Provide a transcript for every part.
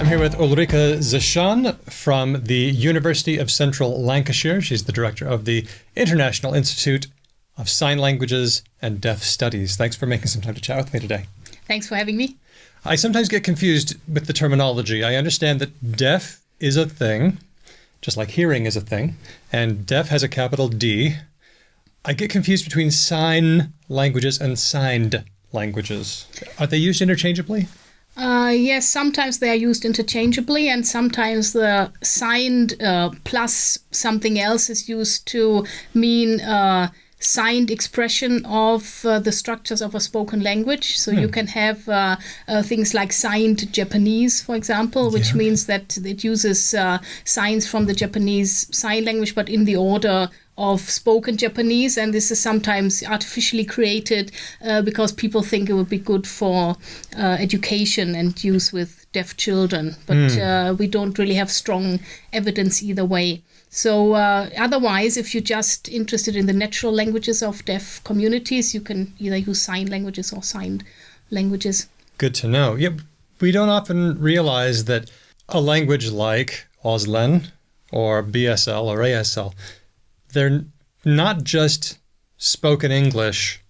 I'm here with Ulrike Zeshan from the University of Central Lancashire. She's the director of the International Institute of Sign Languages and Deaf Studies. Thanks for making some time to chat with me today. Thanks for having me. I sometimes get confused with the terminology. I understand that deaf is a thing, just like hearing is a thing, and deaf has a capital D. I get confused between sign languages and signed languages. Are they used interchangeably? Yes, sometimes they are used interchangeably, and sometimes the signed plus something else is used to mean signed expression of the structures of a spoken language. So you can have things like signed Japanese, for example, which means that it uses signs from the Japanese sign language, but in the order of spoken Japanese, and this is sometimes artificially created because people think it would be good for education and use with deaf children, but we don't really have strong evidence either way. So otherwise, if you're just interested in the natural languages of deaf communities, you can either use sign languages or signed languages. Good to know. Yeah, we don't often realize that a language like Auslan or BSL or ASL, they're not just spoken English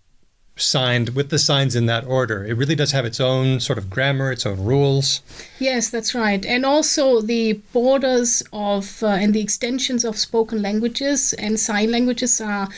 signed with the signs in that order. It really does have its own sort of grammar, its own rules. Yes, that's right. And also the borders of and the extensions of spoken languages and sign languages are,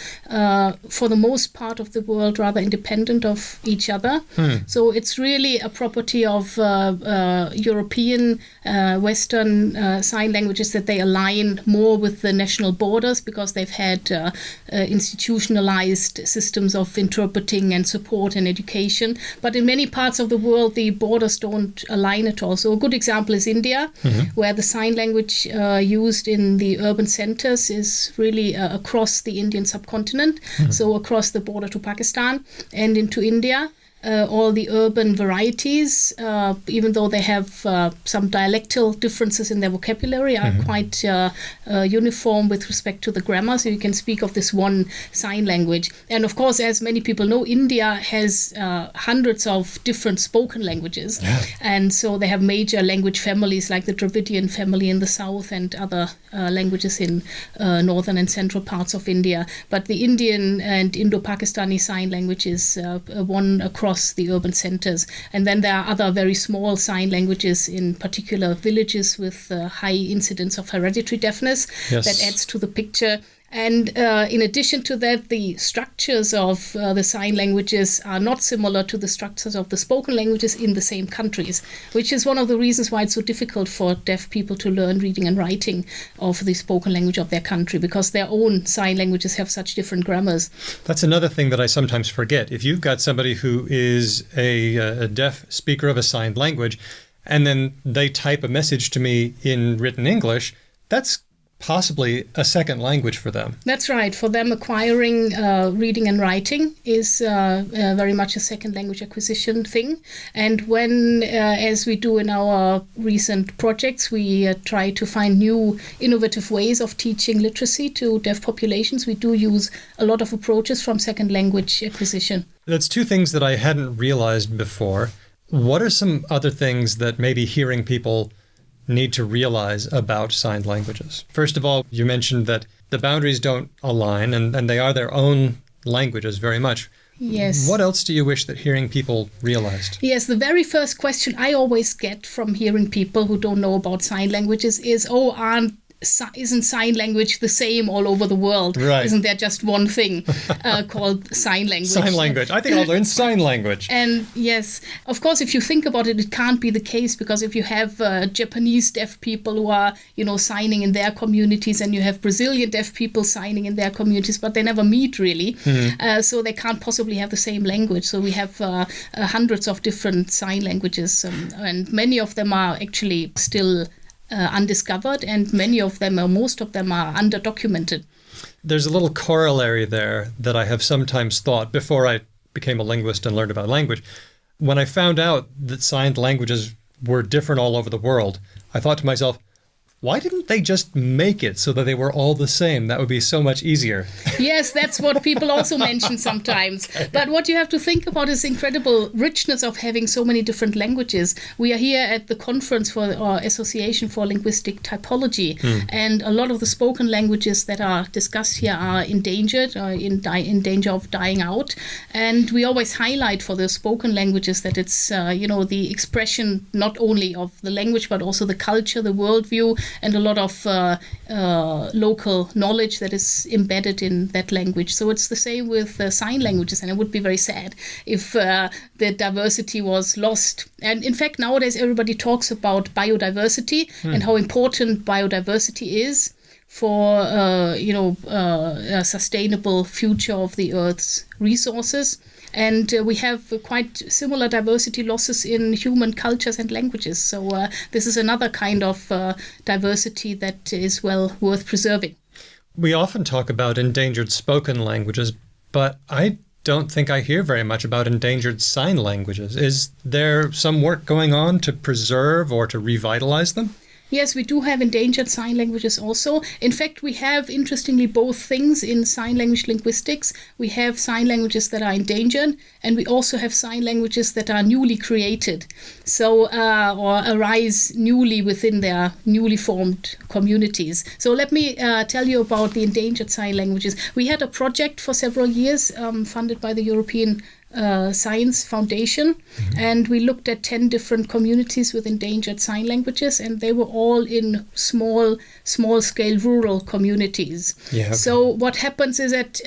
for the most part of the world, rather independent of each other. So it's really a property of European, Western sign languages that they align more with the national borders because they've had institutionalized systems of interpreting and support and education. But in many parts of the world, the borders don't align at all. So a good example is India, where the sign language used in the urban centers is really across the Indian subcontinent, so across the border to Pakistan and into India. All the urban varieties, even though they have some dialectal differences in their vocabulary, are quite uniform with respect to the grammar. So you can speak of this one sign language. And of course, as many people know, India has hundreds of different spoken languages. And so they have major language families like the Dravidian family in the south and other languages in northern and central parts of India. But the Indian and Indo-Pakistani sign language is one across the urban centers. And then there are other very small sign languages in particular villages with high incidence of hereditary deafness. That adds to the picture. And in addition to that, the structures of the sign languages are not similar to the structures of the spoken languages in the same countries, which is one of the reasons why it's so difficult for deaf people to learn reading and writing of the spoken language of their country, because their own sign languages have such different grammars. That's another thing that I sometimes forget. If you've got somebody who is a deaf speaker of a signed language, and then they type a message to me in written English, that's possibly a second language for them. That's right. For them, acquiring reading and writing is very much a second language acquisition thing. And when, as we do in our recent projects, we try to find new innovative ways of teaching literacy to deaf populations, we do use a lot of approaches from second language acquisition. That's two things that I hadn't realized before. What are some other things that maybe hearing people need to realize about signed languages? First of all, you mentioned that the boundaries don't align and they are their own languages very much. Yes. What else do you wish that hearing people realized? Yes, the very first question I always get from hearing people who don't know about sign languages is, isn't sign language the same all over the world? Right. Isn't there just one thing called sign language? Sign language. I think I'll learn sign language. And yes, of course, if you think about it, it can't be the case, because if you have Japanese deaf people who are, signing in their communities, and you have Brazilian deaf people signing in their communities, but they never meet really, so they can't possibly have the same language. So we have hundreds of different sign languages, and many of them are actually still undiscovered, and many of them, or most of them, are underdocumented. There's a little corollary there that I have sometimes thought before I became a linguist and learned about language. When I found out that signed languages were different all over the world, I thought to myself, why didn't they just make it so that they were all the same? That would be so much easier. Yes, that's what people also mention sometimes. But what you have to think about is incredible richness of having so many different languages. We are here at the conference for our Association for Linguistic Typology, and a lot of the spoken languages that are discussed here are endangered, or in danger of dying out. And we always highlight for the spoken languages that it's, the expression not only of the language, but also the culture, the worldview, and a lot of local knowledge that is embedded in that language. So it's the same with sign languages, and it would be very sad if the diversity was lost. And in fact, nowadays everybody talks about biodiversity and how important biodiversity is for a sustainable future of the Earth's resources. And we have quite similar diversity losses in human cultures and languages. So this is another kind of diversity that is well worth preserving. We often talk about endangered spoken languages, but I don't think I hear very much about endangered sign languages. Is there some work going on to preserve or to revitalize them? Yes, we do have endangered sign languages also. In fact, we have, interestingly, both things in sign language linguistics. We have sign languages that are endangered, and we also have sign languages that are newly created, so or arise newly within their newly formed communities. So let me tell you about the endangered sign languages. We had a project for several years funded by the European Science Foundation, and we looked at 10 different communities with endangered sign languages, and they were all in small scale rural communities. Yeah, okay. So what happens is that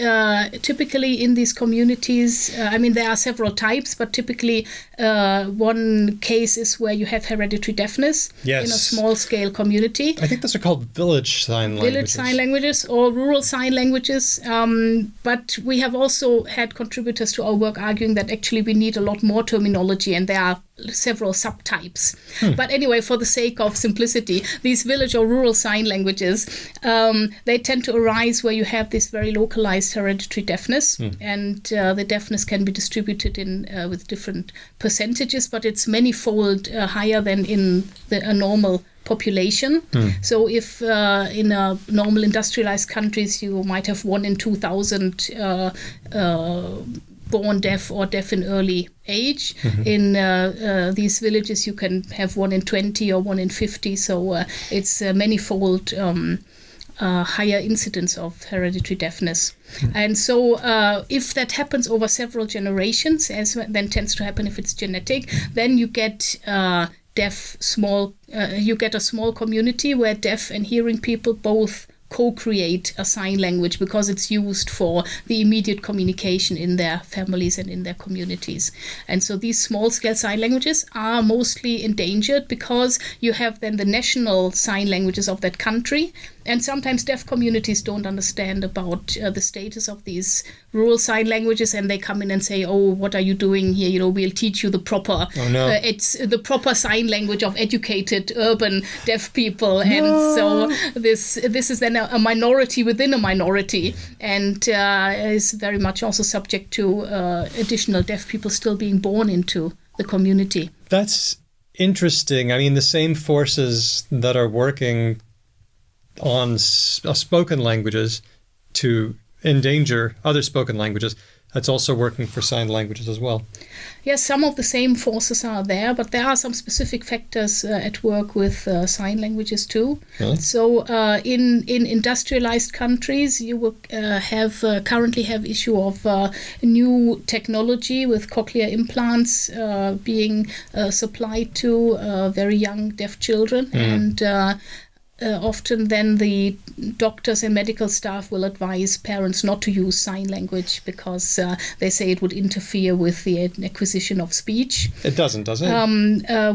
typically in these communities, there are several types, but typically one case is where you have hereditary deafness in a small scale community. I think those are called village sign languages. Village sign languages or rural sign languages. But we have also had contributors to our work arguing that actually we need a lot more terminology, and there are several subtypes. But anyway, for the sake of simplicity, these village or rural sign languages, they tend to arise where you have this very localized hereditary deafness, and the deafness can be distributed in with different percentages, but it's many-fold higher than in a normal population. So if in a normal industrialized countries you might have 1 in 2,000 born deaf or deaf in early age. In these villages you can have 1 in 20 or 1 in 50, so it's manifold higher incidence of hereditary deafness. And so if that happens over several generations, as then tends to happen if it's genetic, then you get you get a small community where deaf and hearing people both co-create a sign language because it's used for the immediate communication in their families and in their communities. And so these small-scale sign languages are mostly endangered because you have then the national sign languages of that country, and sometimes deaf communities don't understand about the status of these rural sign languages, and they come in and say, "Oh, what are you doing here? We'll teach you the proper it's the proper sign language of educated urban deaf people." And so this is then a minority within a minority, and is very much also subject to additional deaf people still being born into the community. That's interesting. I mean, the same forces that are working on spoken languages to endanger other spoken languages, that's also working for sign languages as well. Yes, some of the same forces are there, but there are some specific factors at work with sign languages too. Really? So in industrialized countries, you will currently have issue of new technology with cochlear implants being supplied to very young deaf children, and often then the doctors and medical staff will advise parents not to use sign language because they say it would interfere with the acquisition of speech. It doesn't, does it?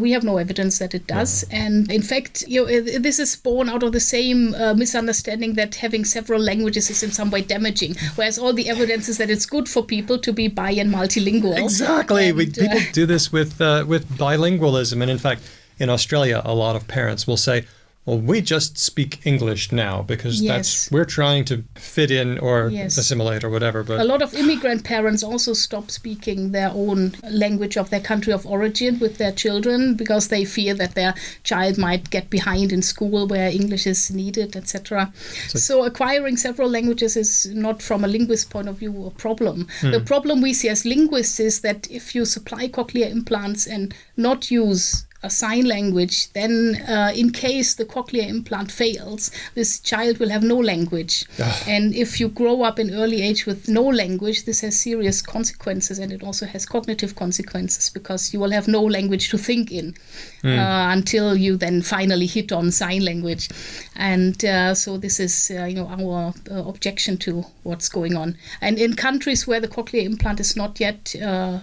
We have no evidence that it does. No. And in fact, this is born out of the same misunderstanding that having several languages is in some way damaging, whereas all the evidence is that it's good for people to be bi and multilingual. Exactly. And, people do this with bilingualism. And in fact, in Australia, a lot of parents will say, well, we just speak English now because Yes. we're trying to fit in or Yes. assimilate or whatever. But A lot of immigrant parents also stop speaking their own language of their country of origin with their children because they fear that their child might get behind in school where English is needed, etc. So acquiring several languages is not, from a linguist point of view, a problem. The problem we see as linguists is that if you supply cochlear implants and not use a sign language, then in case the cochlear implant fails, this child will have no language. And if you grow up in early age with no language, this has serious consequences, and it also has cognitive consequences because you will have no language to think in until you then finally hit on sign language. And so this is our objection to what's going on. And in countries where the cochlear implant is not yet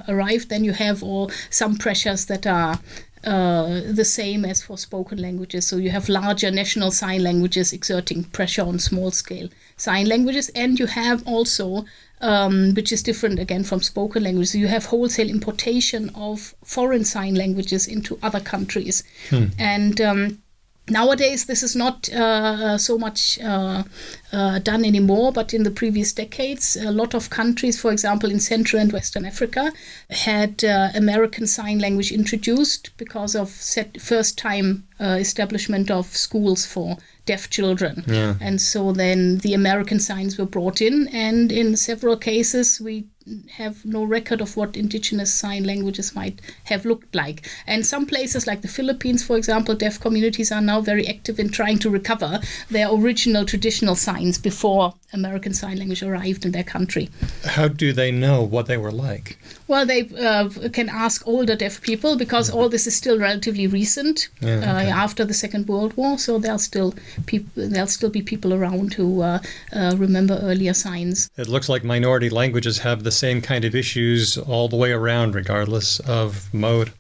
arrived, then you have some pressures that are the same as for spoken languages. So you have larger national sign languages exerting pressure on small-scale sign languages, and you have also, which is different again from spoken languages, you have wholesale importation of foreign sign languages into other countries. And nowadays, this is not so much done anymore, but in the previous decades, a lot of countries, for example, in Central and Western Africa, had American Sign Language introduced because of first-time establishment of schools for deaf children. Yeah. And so then the American signs were brought in, and in several cases, we have no record of what indigenous sign languages might have looked like. And some places like the Philippines, for example, deaf communities are now very active in trying to recover their original traditional signs before American Sign Language arrived in their country. how do they know what they were like? Well, they can ask older deaf people because all this is still relatively recent after the Second World War. So there'll still be people around who remember earlier signs. It looks like minority languages have the same kind of issues all the way around, regardless of mode.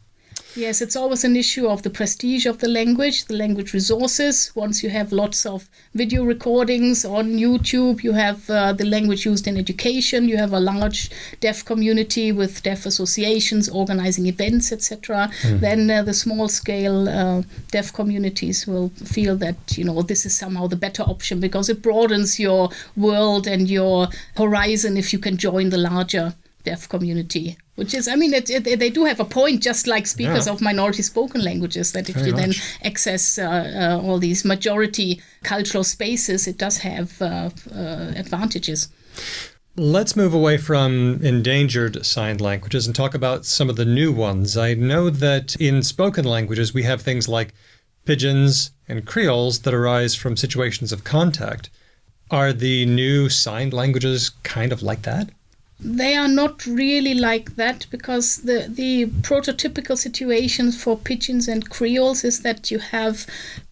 Yes, it's always an issue of the prestige of the language resources. Once you have lots of video recordings on YouTube, you have the language used in education, you have a large deaf community with deaf associations organizing events, etc. Then the small-scale deaf communities will feel that, this is somehow the better option because it broadens your world and your horizon if you can join the larger deaf community. Which is, they do have a point, just like speakers of minority spoken languages, that if you then access all these majority cultural spaces, it does have advantages. Let's move away from endangered sign languages and talk about some of the new ones. I know that in spoken languages, we have things like pidgins and creoles that arise from situations of contact. Are the new sign languages kind of like that? They are not really like that because the prototypical situations for pidgins and creoles is that you have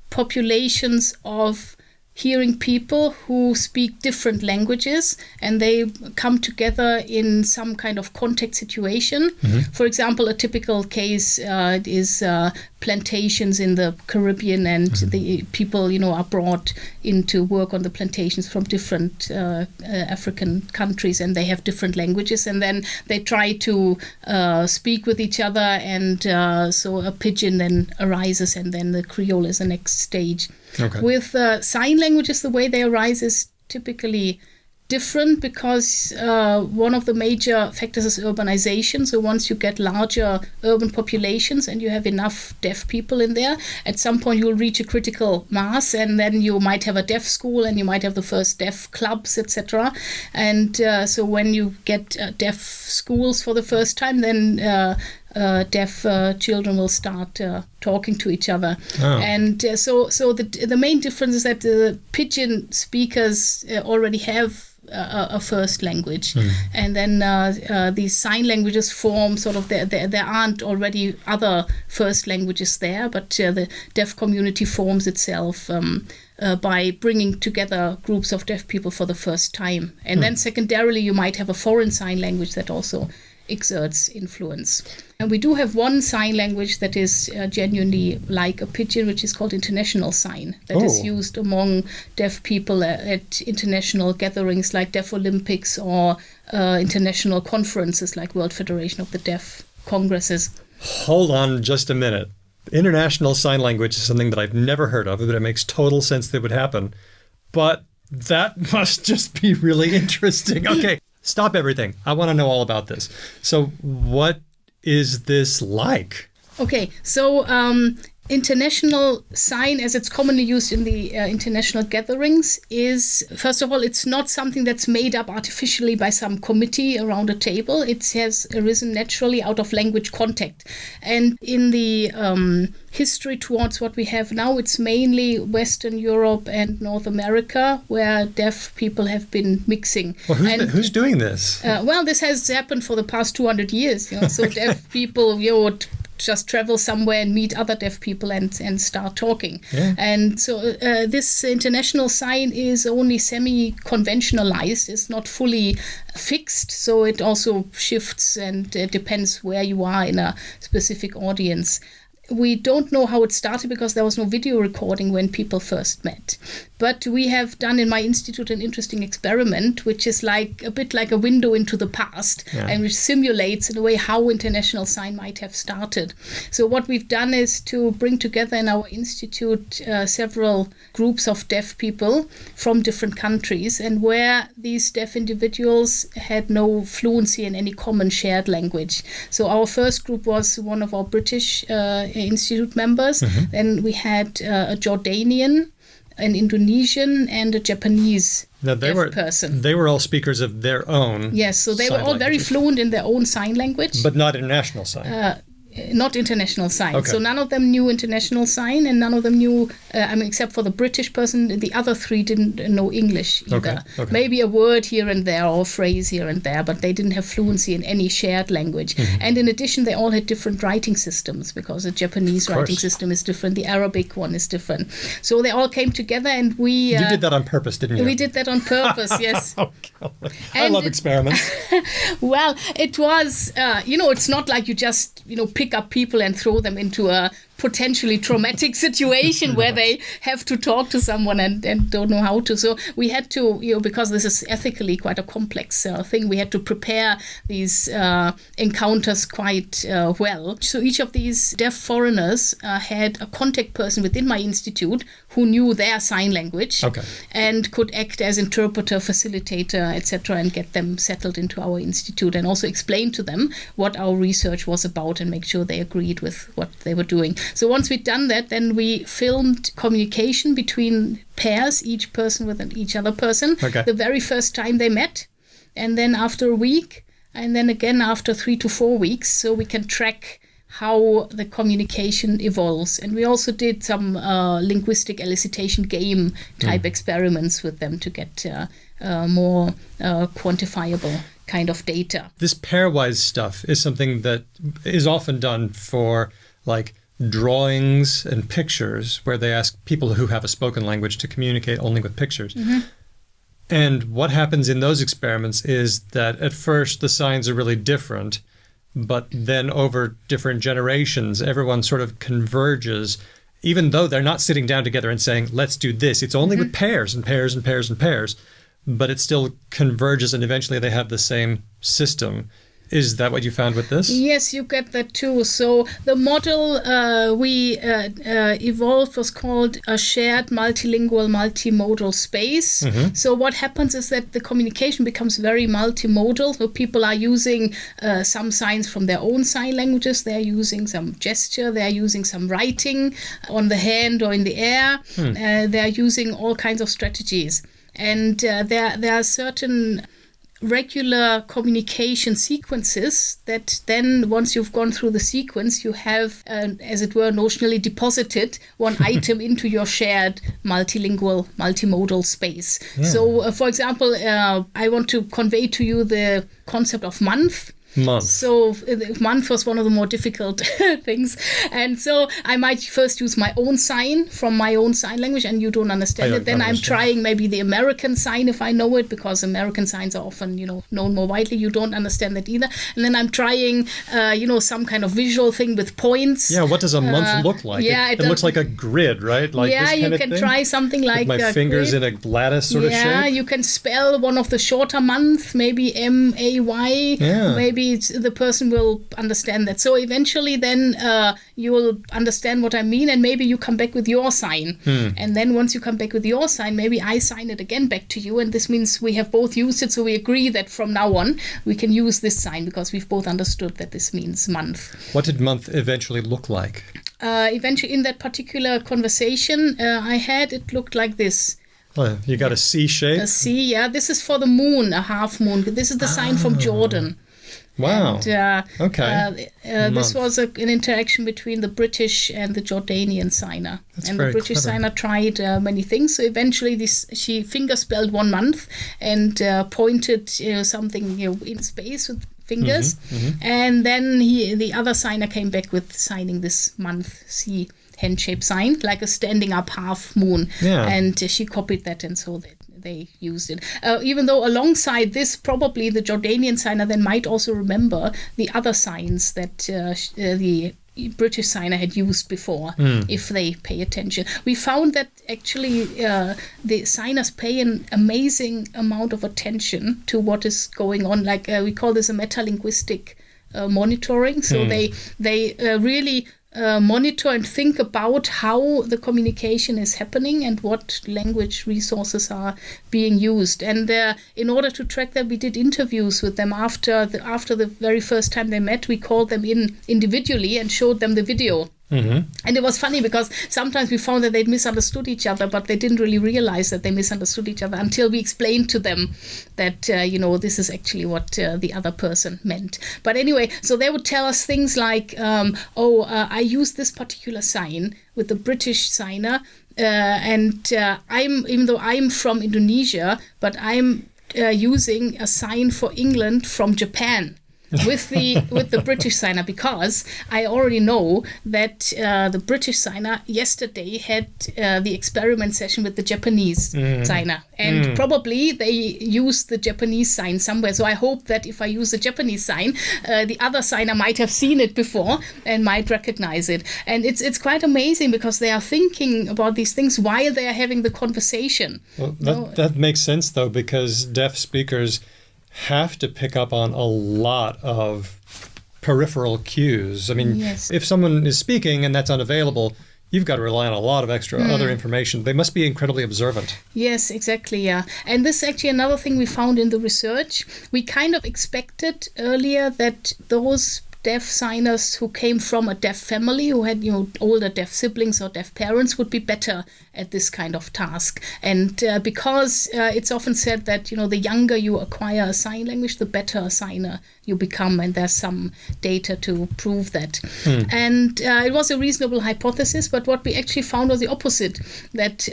populations of hearing people who speak different languages and they come together in some kind of contact situation. For example, a typical case is plantations in the Caribbean, and the people, are brought in to work on the plantations from different African countries, and they have different languages, and then they try to speak with each other, and so a pidgin then arises, and then the creole is the next stage. Okay. With sign languages, the way they arise is typically different because one of the major factors is urbanization. So once you get larger urban populations and you have enough deaf people in there, at some point you'll reach a critical mass, and then you might have a deaf school and you might have the first deaf clubs, etc. And so when you get deaf schools for the first time, then deaf children will start talking to each other. And so the main difference is that the pidgin speakers already have a first language, and then these sign languages form sort of there aren't already other first languages there, but the deaf community forms itself by bringing together groups of deaf people for the first time. And then secondarily you might have a foreign sign language that also exerts influence. And we do have one sign language that is genuinely like a pidgin, which is called international sign, that is used among deaf people at international gatherings like Deaf Olympics or international conferences like World Federation of the Deaf congresses. Hold on just a minute. International sign language is something that I've never heard of, but it makes total sense that it would happen. But that must just be really interesting. Okay, stop everything. I want to know all about this. So what is this like? Okay, so international sign, as it's commonly used in the international gatherings, is, first of all, it's not something that's made up artificially by some committee around a table. It has arisen naturally out of language contact. And in the history towards what we have now, it's mainly Western Europe and North America where deaf people have been mixing. Well, who's doing this? Well, this has happened for the past 200 years. So deaf people, would just travel somewhere and meet other deaf people and start talking. Yeah. And so this international sign is only semi-conventionalized. It's not fully fixed. So it also shifts and depends where you are in a specific audience. We don't know how it started because there was no video recording when people first met. But we have done in my institute an interesting experiment, which is like a bit like a window into the past, and which simulates in a way how international sign might have started. So what we've done is to bring together in our institute several groups of deaf people from different countries, and where these deaf individuals had no fluency in any common shared language. So our first group was one of our British institute members. Then we had a Jordanian, an Indonesian, and a Japanese person. They were all speakers of their own. Yes, so they were all very fluent in their own sign language. But not international sign. Not international sign. Okay. So none of them knew international sign, and none of them knew, except for the British person, the other three didn't know English either. Okay. Maybe a word here and there or a phrase here and there, but they didn't have fluency in any shared language. And in addition, they all had different writing systems, because the Japanese writing system is different, the Arabic one is different. So they all came together, and we... You did that on purpose, didn't you? We did that on purpose, yes. I love experiments. Well, it was, it's not like you just, pick up people and throw them into a potentially traumatic situation where they have to talk to someone and don't know how to. So we had to, because this is ethically quite a complex thing, we had to prepare these encounters quite well. So each of these deaf foreigners had a contact person within my institute who knew their sign language and could act as interpreter, facilitator, etc., and get them settled into our institute, and also explain to them what our research was about and make sure they agreed with what they were doing. So once we'd done that, then we filmed communication between pairs, each person with each other person, the very first time they met, and then after a week, and then again after 3 to 4 weeks, so we can track how the communication evolves. And we also did some linguistic elicitation game type experiments with them to get more quantifiable kind of data. This pairwise stuff is something that is often done for like drawings and pictures, where they ask people who have a spoken language to communicate only with pictures. And what happens in those experiments is that at first the signs are really different, but then over different generations, everyone sort of converges, even though they're not sitting down together and saying, let's do this. It's only with pairs and pairs and pairs and pairs, but it still converges, and eventually they have the same system. Is that what you found with this? Yes, you get that too. So the model we evolved was called a shared multilingual multimodal space. So what happens is that the communication becomes very multimodal. So people are using some signs from their own sign languages. They're using some gesture. They're using some writing on the hand or in the air. They're using all kinds of strategies. And there are certain regular communication sequences that then, once you've gone through the sequence, you have, as it were, notionally deposited one item into your shared multilingual, multimodal space. So, for example, I want to convey to you the concept of month. So month was one of the more difficult things. And so I might first use my own sign from my own sign language, and you don't understand it. Then I'm trying maybe the American sign if I know it, because American signs are often, known more widely. You don't understand that either. And then I'm trying, some kind of visual thing with points. Yeah, what does a month look like? Yeah, it looks like a grid, right? Like this kind you of can thing? try something like with my fingers grid. in a lattice sort of shape. Yeah, you can spell one of the shorter months, maybe M-A-Y, maybe eventually the person will understand that. So eventually then you will understand what I mean, and maybe you come back with your sign. And then once you come back with your sign, maybe I sign it again back to you, and this means we have both used it, so we agree that from now on we can use this sign because we've both understood that this means month. What did month eventually look like? Eventually, in that particular conversation I had, it looked like this. Oh, you got a C shape? A C, yeah. This is for the moon, a half moon. This is the sign from Jordan. Wow. And, okay. This was an interaction between the British and the Jordanian signer. That's and very the British clever. signer tried many things. So eventually she fingerspelled 1 month and pointed something in space with fingers. And then the other signer came back with signing this month C hand-shaped sign, like a standing up half moon. Yeah. And she copied that, and so they used it. Even though alongside this, probably the Jordanian signer then might also remember the other signs that the British signer had used before, if they pay attention. We found that actually the signers pay an amazing amount of attention to what is going on. Like we call this a metalinguistic monitoring. So they really monitor and think about how the communication is happening and what language resources are being used. And in order to track that, we did interviews with them after the very first time they met. We called them in individually and showed them the video. And it was funny because sometimes we found that they'd misunderstood each other, but they didn't really realize that they misunderstood each other until we explained to them that, this is actually what the other person meant. But anyway, so they would tell us things like, I use this particular sign with the British signer, even though I'm from Indonesia, but I'm using a sign for England from Japan. with the British signer, because I already know that the British signer yesterday had the experiment session with the Japanese signer, and probably they used the Japanese sign somewhere. So I hope that if I use the Japanese sign, the other signer might have seen it before and might recognize it. And it's quite amazing because they are thinking about these things while they are having the conversation. Well, that makes sense though, because deaf speakers have to pick up on a lot of peripheral cues. I mean, Yes. if someone is speaking and that's unavailable, you've got to rely on a lot of extra other information. They must be incredibly observant. Yes, exactly, yeah. And this is actually another thing we found in the research. We kind of expected earlier that those deaf signers who came from a deaf family, who had older deaf siblings or deaf parents, would be better at this kind of task. And because it's often said that the younger you acquire a sign language, the better a signer you become, and there's some data to prove that. And it was a reasonable hypothesis, but what we actually found was the opposite, that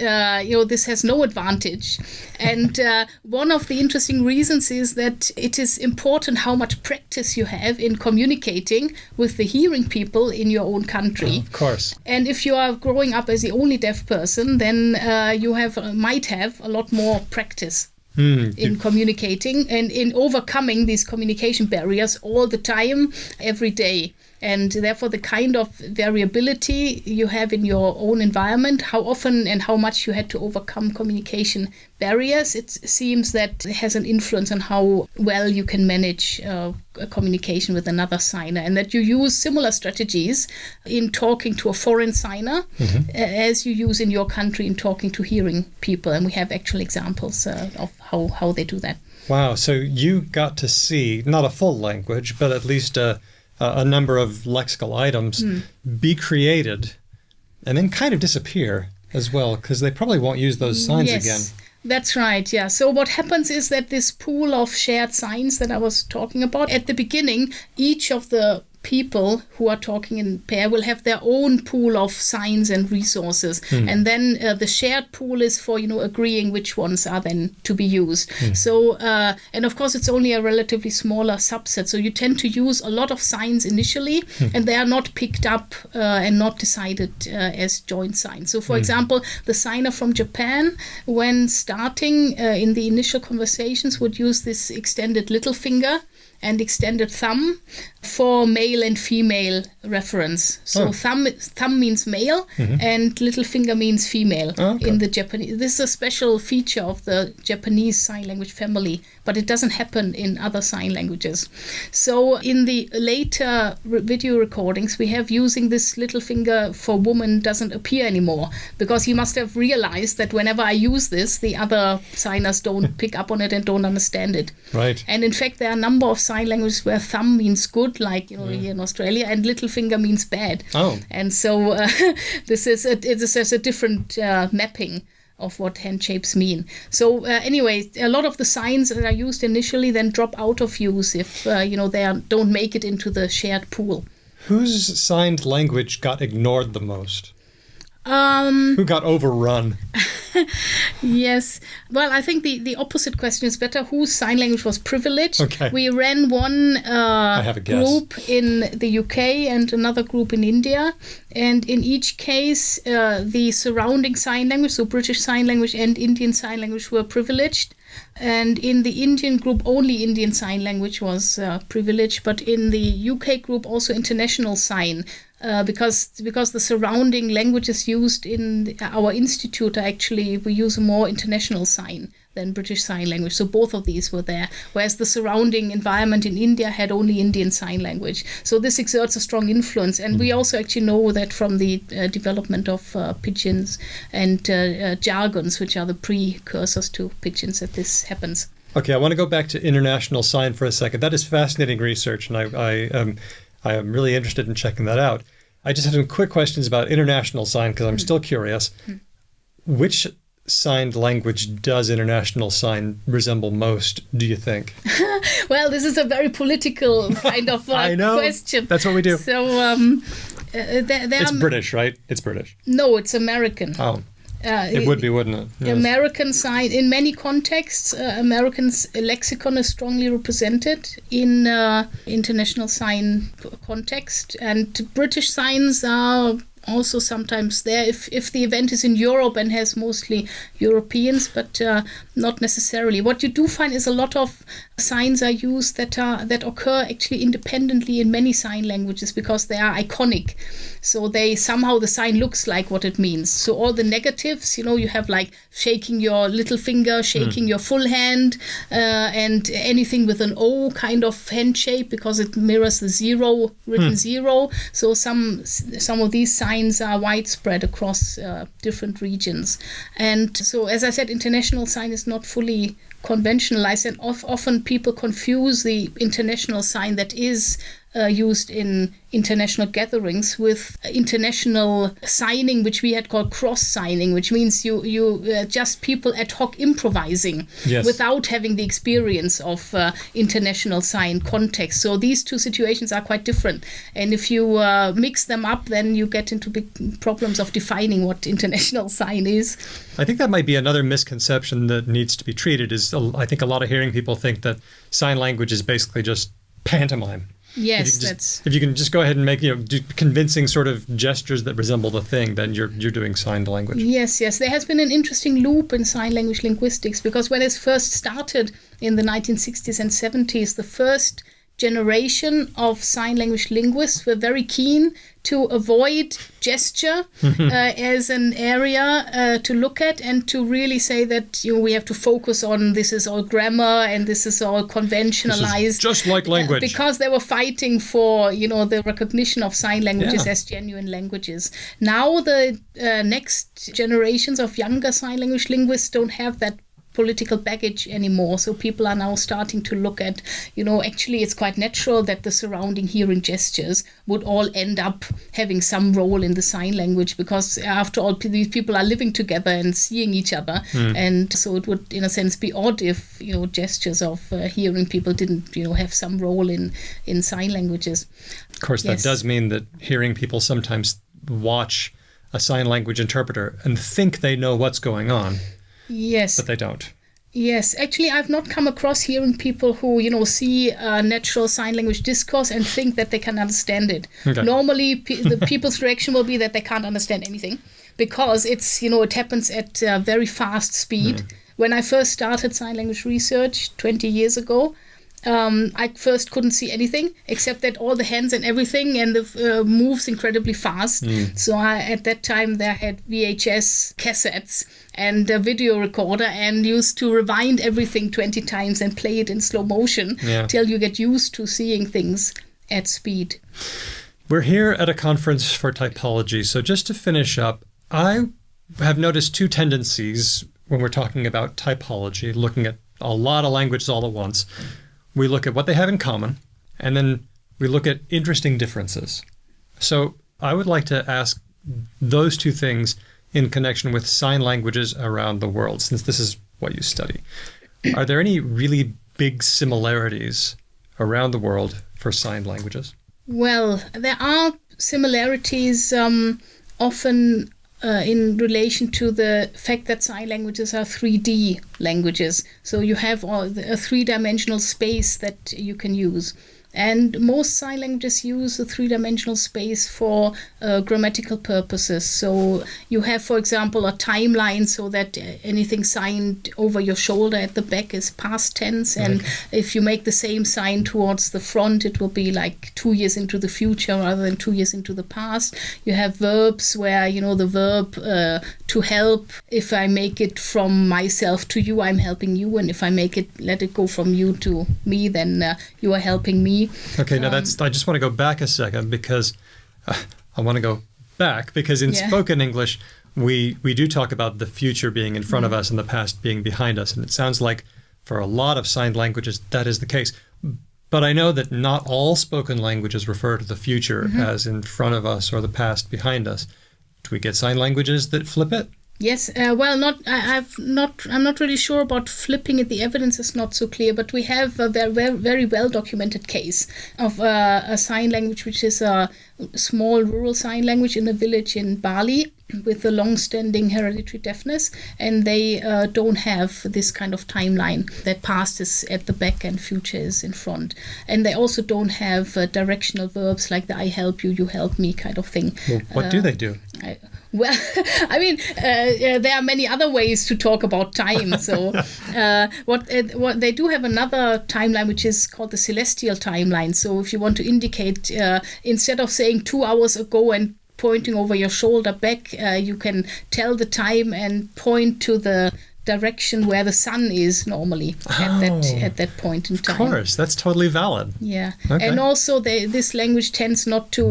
this has no advantage. And one of the interesting reasons is that it is important how much practice you have in communicating with the hearing people in your own country. Of course. And if you are growing up as the only deaf person, then you might have a lot more practice in communicating and in overcoming these communication barriers all the time, every day. And therefore, the kind of variability you have in your own environment, how often and how much you had to overcome communication barriers, it seems that it has an influence on how well you can manage a communication with another signer, and that you use similar strategies in talking to a foreign signer as you use in your country in talking to hearing people. And we have actual examples of how they do that. Wow. So you got to see not a full language, but at least a number of lexical items be created and then kind of disappear as well, because they probably won't use those signs again. That's right, yeah. So what happens is that this pool of shared signs that I was talking about, at the beginning, each of the people who are talking in pair will have their own pool of signs and resources. And then the shared pool is for, agreeing which ones are then to be used. So, and of course, it's only a relatively smaller subset. So you tend to use a lot of signs initially, and they are not picked up and not decided as joint signs. So, for example, the signer from Japan, when starting in the initial conversations, would use this extended little finger and extended thumb for male and female reference. So thumb means male and little finger means female in the Japanese. This is a special feature of the Japanese sign language family, but it doesn't happen in other sign languages. So in the later video recordings, we have using this little finger for woman doesn't appear anymore, because he must have realized that whenever I use this, the other signers don't pick up on it and don't understand it. Right. And in fact, there are a number of sign languages where thumb means good, like here in Australia, and little finger means bad. Oh. And so this is a different mapping of what hand shapes mean. So anyway, a lot of the signs that are used initially then drop out of use if they don't make it into the shared pool. Whose signed language got ignored the most? Who got overrun? Yes. Well, I think the opposite question is better. Whose sign language was privileged? Okay. We ran one I have a guess. group in the UK and another group in India. And in each case, the surrounding sign language, so British Sign Language and Indian Sign Language, were privileged. And in the Indian group, only Indian Sign Language was privileged. But in the UK group, also International Sign. Because the surrounding languages used in our institute are actually, we use a more international sign than British Sign Language. So both of these were there, whereas the surrounding environment in India had only Indian Sign Language. So this exerts a strong influence. And we also actually know that from the development of pidgins and jargons, which are the precursors to pidgins, that this happens. Okay, I want to go back to international sign for a second. That is fascinating research, and I am really interested in checking that out. I just have some quick questions about international sign because I'm still curious. Which signed language does international sign resemble most, do you think? Well, this is a very political kind of I know. question. That's what we do. So it's British, right? It's British. No, it's American. Oh. It would be, wouldn't it? Yes. American sign, in many contexts, American's lexicon is strongly represented in international sign context, and British signs are also sometimes there if the event is in Europe and has mostly Europeans, but not necessarily. What you do find is a lot of signs are used that occur actually independently in many sign languages because they are iconic. So the sign looks like what it means. So all the negatives, you have like shaking your little finger, shaking your full hand, and anything with an O kind of hand shape because it mirrors the zero, written zero. So some of these signs are widespread across different regions. And so, as I said, international sign is not fully conventionalized, and often people confuse the international sign that is used in international gatherings with international signing, which we had called cross signing, which means you just people ad hoc improvising without having the experience of international sign context. So these two situations are quite different, and if you mix them up, then you get into big problems of defining what international sign is. I think that might be another misconception that needs to be treated. I think a lot of hearing people think that sign language is basically just pantomime. Yes, if you can just go ahead and make do convincing sort of gestures that resemble the thing, then you're doing signed language. Yes. There has been an interesting loop in sign language linguistics because when it first started in the 1960s and 70s, the first generation of sign language linguists were very keen to avoid gesture as an area to look at, and to really say that we have to focus on this is all grammar and this is all conventionalized. This is just like language. Because they were fighting for the recognition of sign languages as genuine languages. Now the next generations of younger sign language linguists don't have that political baggage anymore. So people are now starting to look at, actually it's quite natural that the surrounding hearing gestures would all end up having some role in the sign language because after all, these people are living together and seeing each other. And so it would, in a sense, be odd if, gestures of hearing people didn't, have some role in sign languages. Of course, that does mean that hearing people sometimes watch a sign language interpreter and think they know what's going on. Yes. But they don't. Yes. Actually, I've not come across hearing people who, see natural sign language discourse and think that they can understand it. Okay. Normally, the people's reaction will be that they can't understand anything because it's, it happens at very fast speed. When I first started sign language research 20 years ago, I first couldn't see anything except that all the hands and everything and the moves incredibly fast. So at that time there had VHS cassettes and a video recorder and used to rewind everything 20 times and play it in slow motion till you get used to seeing things at speed. We're here at a conference for typology. So just to finish up, I have noticed two tendencies when we're talking about typology, looking at a lot of languages all at once. We look at what they have in common, and then we look at interesting differences. So I would like to ask those two things in connection with sign languages around the world, since this is what you study. Are there any really big similarities around the world for sign languages? Well, there are similarities often in relation to the fact that sign languages are 3D languages. So you have a three-dimensional space that you can use. And most sign languages use a three-dimensional space for grammatical purposes. So you have, for example, a timeline so that anything signed over your shoulder at the back is past tense. And if you make the same sign towards the front, it will be like 2 years into the future rather than 2 years into the past. You have verbs where, the verb to help, if I make it from myself to you, I'm helping you. And if I let it go from you to me, then you are helping me. Okay, now I just want to go back a second because in spoken English, we do talk about the future being in front of us and the past being behind us. And it sounds like for a lot of signed languages, that is the case. But I know that not all spoken languages refer to the future as in front of us or the past behind us. Do we get sign languages that flip it? Yes, I'm not really sure about flipping it. The evidence is not so clear, but we have a very well documented case of a sign language, which is a small rural sign language in a village in Bali with a long-standing hereditary deafness, and they don't have this kind of timeline that past is at the back and future is in front. And they also don't have directional verbs like the I help you, you help me kind of thing. Well, what do they do? There are many other ways to talk about time. So what they do have another timeline, which is called the celestial timeline. So if you want to indicate, instead of saying 2 hours ago and pointing over your shoulder back, you can tell the time and point to the direction where the sun is normally at that point in time. Of course, that's totally valid. Yeah, okay. And also this language tends not to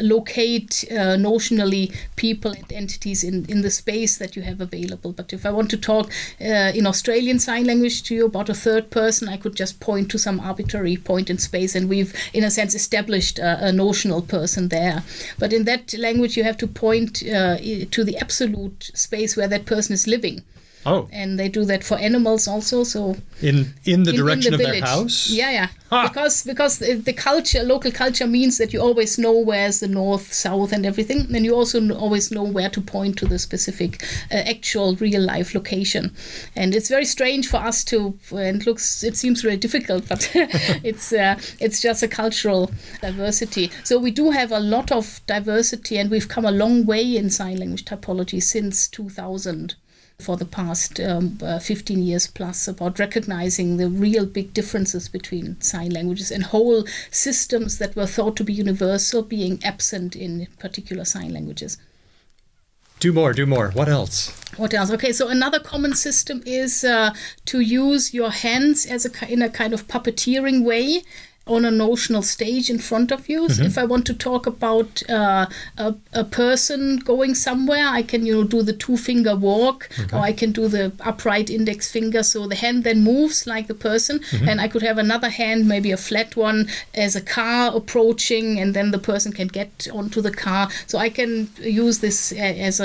locate notionally people and entities in the space that you have available. But if I want to talk in Australian Sign Language to you about a third person, I could just point to some arbitrary point in space, and we've in a sense established a notional person there. But in that language, you have to point to the absolute space where that person is living. Oh. And they do that for animals also. So in the direction of their house? Yeah. Because the local culture means that you always know where's the north, south and everything. And you also always know where to point to the specific actual real life location. And it's very strange for us it seems really difficult, but it's just a cultural diversity. So we do have a lot of diversity, and we've come a long way in sign language typology since 2000. For the past 15 years plus, about recognizing the real big differences between sign languages and whole systems that were thought to be universal being absent in particular sign languages. Do more. What else? Okay, so another common system is to use your hands in a kind of puppeteering way on a notional stage in front of you. So if I want to talk about a person going somewhere, I can do the 2-finger walk, or I can do the upright index finger. So the hand then moves like the person, and I could have another hand, maybe a flat one, as a car approaching, and then the person can get onto the car. So I can use this as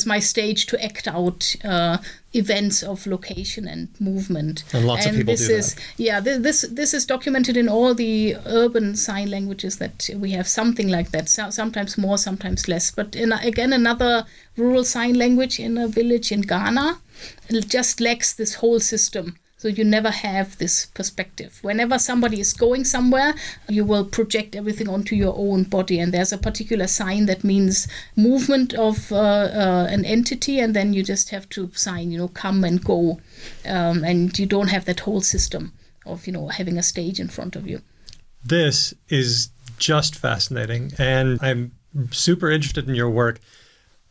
my stage to act out events of location and movement. And lots of people do that. Yeah, this is documented in all the urban sign languages that we have something like that. Sometimes more, sometimes less. But again, another rural sign language in a village in Ghana, it just lacks this whole system. So you never have this perspective. Whenever somebody is going somewhere, you will project everything onto your own body. And there's a particular sign that means movement of an entity. And then you just have to sign, come and go. And you don't have that whole system of having a stage in front of you. This is just fascinating, and I'm super interested in your work.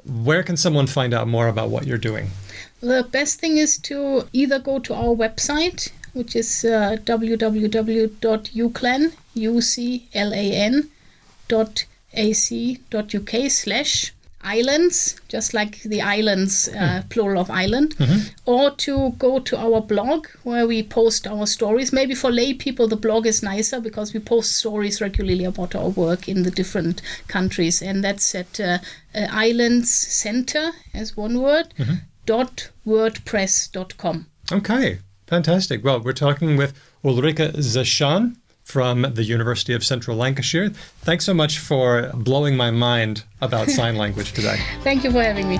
Where can someone find out more about what you're doing? The best thing is to either go to our website, which is www.uclan.ac.uk/islands, just like the islands, plural of island, or to go to our blog where we post our stories. Maybe for lay people, the blog is nicer because we post stories regularly about our work in the different countries, and that's at Islands Center, as one word, .wordpress.com. Okay, fantastic. Well, we're talking with Ulrike Zeshan from the University of Central Lancashire. Thanks so much for blowing my mind about sign language today. Thank you for having me.